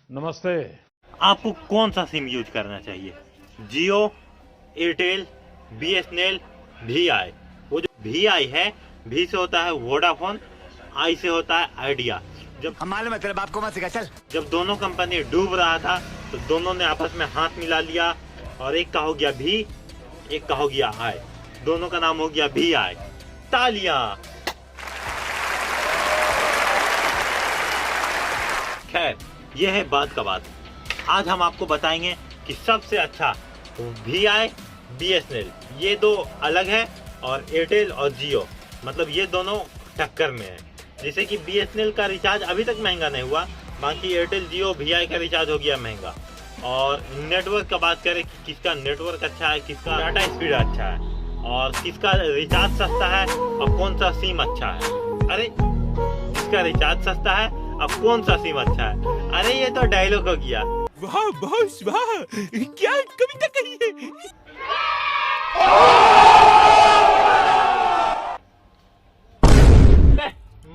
नमस्ते। आपको कौन सा सिम यूज करना चाहिए? जियो, एयरटेल, बीएसएनएल, वीआई। वो जो वीआई है, वी से होता है वोडाफोन, आई से होता है आइडिया। जब हम मालूम है तेरे बाप को मत सिखा, चल। जब दोनों कंपनी डूब रहा था तो दोनों ने आपस में हाथ मिला लिया और एक का हो गया वी, एक का हो गया आई। दोनों का नाम हो गया वीआई। तालियां। खैर, यह है बात का बात। आज हम आपको बताएंगे कि सबसे अच्छा वीआई, बीएसएनएल, ये दो अलग है और एयरटेल और जियो, मतलब ये दोनों टक्कर में है। जैसे कि बीएसएनएल का रिचार्ज अभी तक महंगा नहीं हुआ, बाकी एयरटेल, जियो, वीआई का रिचार्ज हो गया महंगा। और नेटवर्क का बात करें कि किसका नेटवर्क अच्छा है, किसका डाटा स्पीड अच्छा है और किसका रिचार्ज सस्ता है और कौन सा सिम अच्छा है। अरे, किसका रिचार्ज सस्ता है अब कौन सा सिम अच्छा है? अरे ये तो डायलॉग हो गया। वाह बॉस वाह, क्या कविता कही है।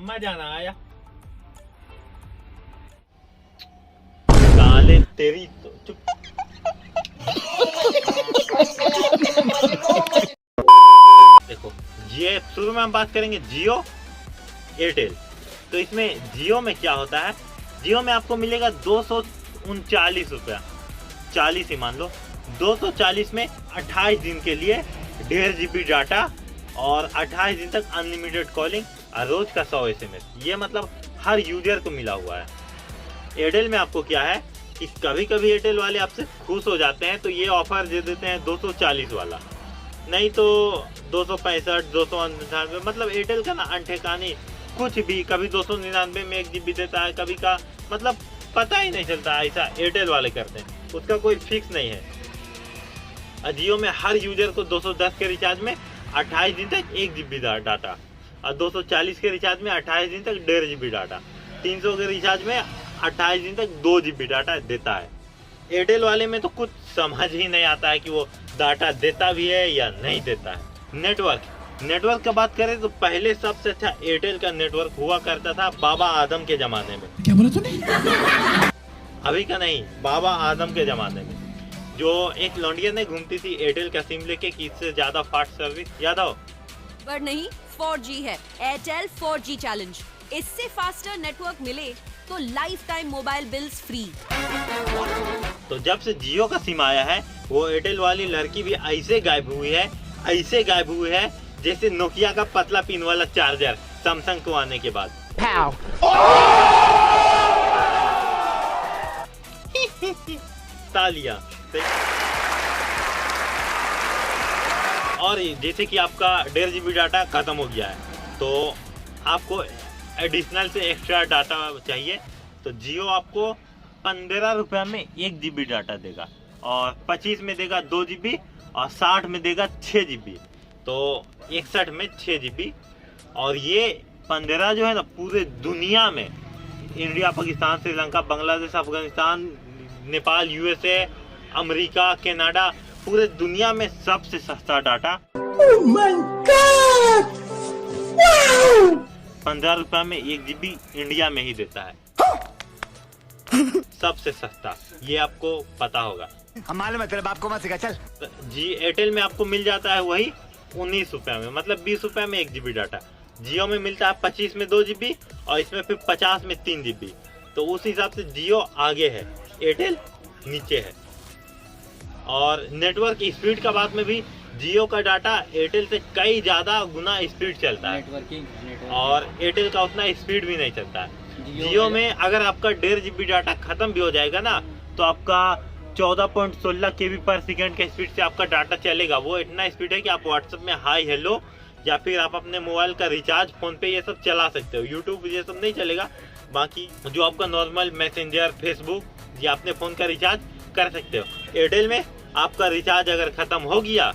मजा ना आया। साले तेरी तो चुप। देखो, ये शुरू में हम बात करेंगे जियो, एयरटेल। तो इसमें जियो में क्या होता है? जियो में आपको मिलेगा 239 रुपया, 40 ही मान लो। 240 में 28 दिन के लिए 1.5 GB डाटा और 28 दिन तक अनलिमिटेड कॉलिंग और रोज का 100 SMS। ये मतलब हर यूजर को मिला हुआ है। एयरटेल में आपको क्या है कि कभी कभी एयरटेल वाले आपसे खुश हो जाते हैं तो ये ऑफर दे देते हैं 240 वाला, नहीं तो 265, 299। मतलब एयरटेल का ना अनठेकानी कुछ भी, कभी 299 में 1 GB देता है, कभी का मतलब पता ही नहीं चलता। ऐसा एयरटेल वाले करते हैं, उसका कोई फिक्स नहीं है। जियो में हर यूजर को 210 के रिचार्ज में 28 दिन तक 1 GB डाटा और 240 के रिचार्ज में 28 दिन तक 1.5 GB डाटा, 300 के रिचार्ज में 28 दिन तक 2 GB डाटा देता है। एयरटेल वाले में तो कुछ समझ ही नहीं आता है कि वो डाटा देता भी है या नहीं देता है। नेटवर्क का बात करें तो पहले सबसे अच्छा एयरटेल का नेटवर्क हुआ करता था बाबा आदम के जमाने में। क्या बोला तूने? अभी का नहीं, बाबा आदम के जमाने में जो एक लौंडिया ने घूमती थी एयरटेल का सिम लेके कि इससे ज्यादा फास्ट सर्विस, याद हो? पर नहीं, 4G है एयरटेल 4G चैलेंज। इससे फास्टर नेटवर्क मिले तो life time mobile bills free. तो जब से जियो का सिम आया है वो एयरटेल वाली लड़की भी ऐसे गायब हुई है जैसे नोकिया का पतला पिन वाला चार्जर सैमसंग को आने के बाद। तालियां। और जैसे कि आपका 1.5 GB डाटा खत्म हो गया है तो आपको एडिशनल से एक्स्ट्रा डाटा चाहिए, तो जियो आपको 15 रुपया में 1 GB डाटा देगा और 25 में देगा 2 GB और 60 में देगा 6 GB, तो 61 में 6 GB। और ये 15 जो है ना, पूरे दुनिया में India, Pakistan, Sri Lanka, Bangladesh, Afghanistan, Nepal, USA, America, Canada, पूरे दुनिया में सबसे सस्ता डाटा। 15 रुपया में 1 GB इंडिया में ही देता है, सबसे सस्ता। ये आपको पता होगा। हम मालूम है तेरे बाप को मत सिखा, चल। जी, एयरटेल में आपको मिल जाता है वही 19 रुपया में, मतलब 20 रुपया में 1 GB डाटा। जियो में मिलता है 25 में 2 GB और इसमें फिर 50 में 3 GB। तो उस हिसाब से जियो आगे है, एयरटेल नीचे है। और नेटवर्क स्पीड का बात में भी जियो का डाटा एयरटेल से कई ज्यादा गुना स्पीड चलता है और एयरटेल का उतना स्पीड भी नहीं चलता है। जियो में अगर आपका 1.5 GB डाटा खत्म भी हो जाएगा ना तो आपका 14.16 KB पर सेकेंड के स्पीड से आपका डाटा चलेगा। वो इतना स्पीड है कि आप व्हाट्सएप में हाई हेलो या फिर आप अपने मोबाइल का रिचार्ज, फोन पे, ये सब चला सकते हो। यूट्यूब ये सब नहीं चलेगा, बाकी जो आपका नॉर्मल मैसेंजर, फेसबुक या अपने फोन का रिचार्ज कर सकते हो। एयरटेल में आपका रिचार्ज अगर खत्म हो गया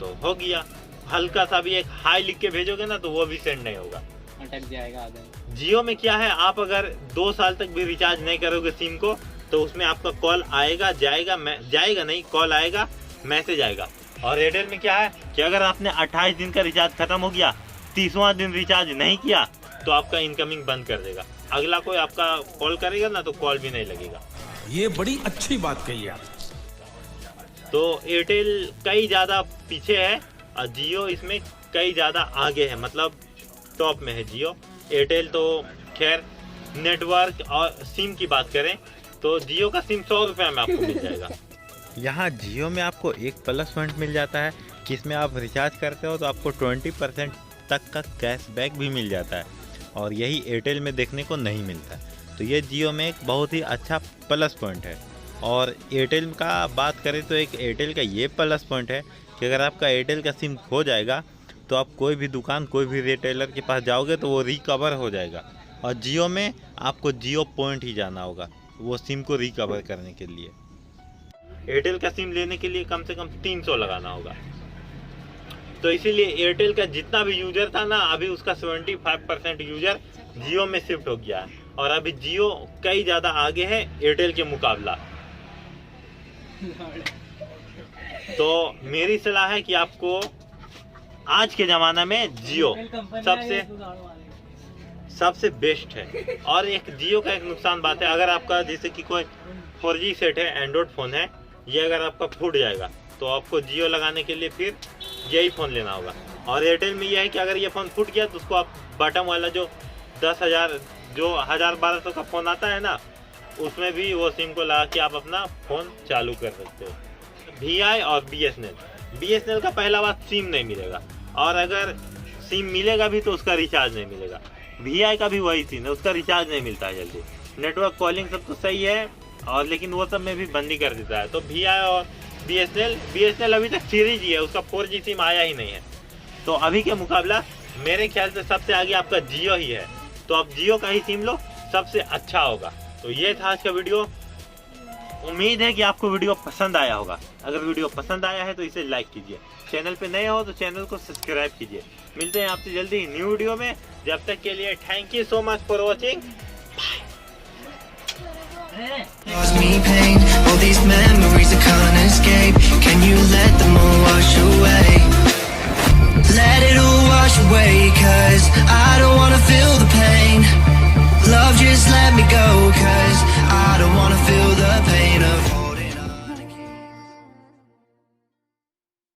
तो हो गया, हल्का सा भी एक हाई लिख के भेजोगे ना तो वो भी सेंड नहीं होगा, अटक जाएगा आधा। जियो में क्या है, आप अगर 2 साल तक भी रिचार्ज नहीं करोगे सिम को तो उसमें आपका कॉल आएगा, जाएगा नहीं, कॉल आएगा, मैसेज आएगा। और एयरटेल में क्या है कि अगर आपने 28 दिन का रिचार्ज खत्म हो गया, 30वां दिन रिचार्ज नहीं किया तो आपका इनकमिंग बंद कर देगा। अगला कोई आपका कॉल करेगा ना तो कॉल भी नहीं लगेगा। ये बड़ी अच्छी बात कही आप। तो एयरटेल कई ज़्यादा पीछे है और जियो इसमें कई ज़्यादा आगे है, मतलब टॉप में है जियो। एयरटेल तो खैर नेटवर्क और सिम की बात करें तो जियो का सिम 100 रुपये में आपको मिल जाएगा। यहाँ जियो में आपको एक प्लस पॉइंट मिल जाता है कि इसमें आप रिचार्ज करते हो तो आपको 20% तक का कैशबैक भी मिल जाता है, और यही एयरटेल में देखने को नहीं मिलता। तो ये जियो में एक बहुत ही अच्छा प्लस पॉइंट है। और एयरटेल का बात करें तो एक एयरटेल का ये प्लस पॉइंट है कि अगर आपका एयरटेल का सिम खो जाएगा तो आप कोई भी दुकान, कोई भी रिटेलर के पास जाओगे तो वो रिकवर हो जाएगा। और जियो में आपको जियो पॉइंट ही जाना होगा वो सिम को रिकवर करने के लिए। एयरटेल का सिम लेने के लिए कम से कम 300 लगाना होगा। तो इसीलिए एयरटेल का जितना भी यूजर था ना, अभी उसका 75% यूजर जियो में शिफ्ट हो गया है, और अभी जियो कई ज़्यादा आगे है एयरटेल के मुकाबला। तो मेरी सलाह है कि आपको आज के ज़माना में जियो सबसे बेस्ट है। और एक जियो का एक नुकसान बात है, अगर आपका जैसे कि कोई 4G सेट है, एंड्रॉयड फ़ोन है, ये अगर आपका फूट जाएगा तो आपको जियो लगाने के लिए फिर यही फ़ोन लेना होगा। और एयरटेल में यह है कि अगर ये फ़ोन फूट गया तो उसको आप बटन वाला जो 10,000 जो 1,000-1,200 का फ़ोन आता है ना, उसमें भी वो सिम को लगा के आप अपना फ़ोन चालू कर सकते हो। VI और BSNL का पहला बात सिम नहीं मिलेगा, और अगर सिम मिलेगा भी तो उसका रिचार्ज नहीं मिलेगा। VI का भी वही सीन है, उसका रिचार्ज नहीं मिलता है जल्दी। नेटवर्क कॉलिंग सब तो सही है, और लेकिन वो सब में भी बंदी कर देता है। तो VI और BSNL अभी तक सीरीज ही है, उसका 4G सिम आया ही नहीं है। तो अभी के मुकाबला मेरे ख्याल से सबसे आगे आपका जियो ही है, तो आप जियो का ही सिम लो, सबसे अच्छा होगा। तो ये था आज का वीडियो। उम्मीद है कि आपको वीडियो पसंद आया होगा। अगर वीडियो पसंद आया है तो इसे लाइक कीजिए, चैनल पे नए हो तो चैनल को सब्सक्राइब कीजिए। मिलते हैं आपसे जल्दी न्यू वीडियो में, जब तक के लिए thank you so much for watching. Bye.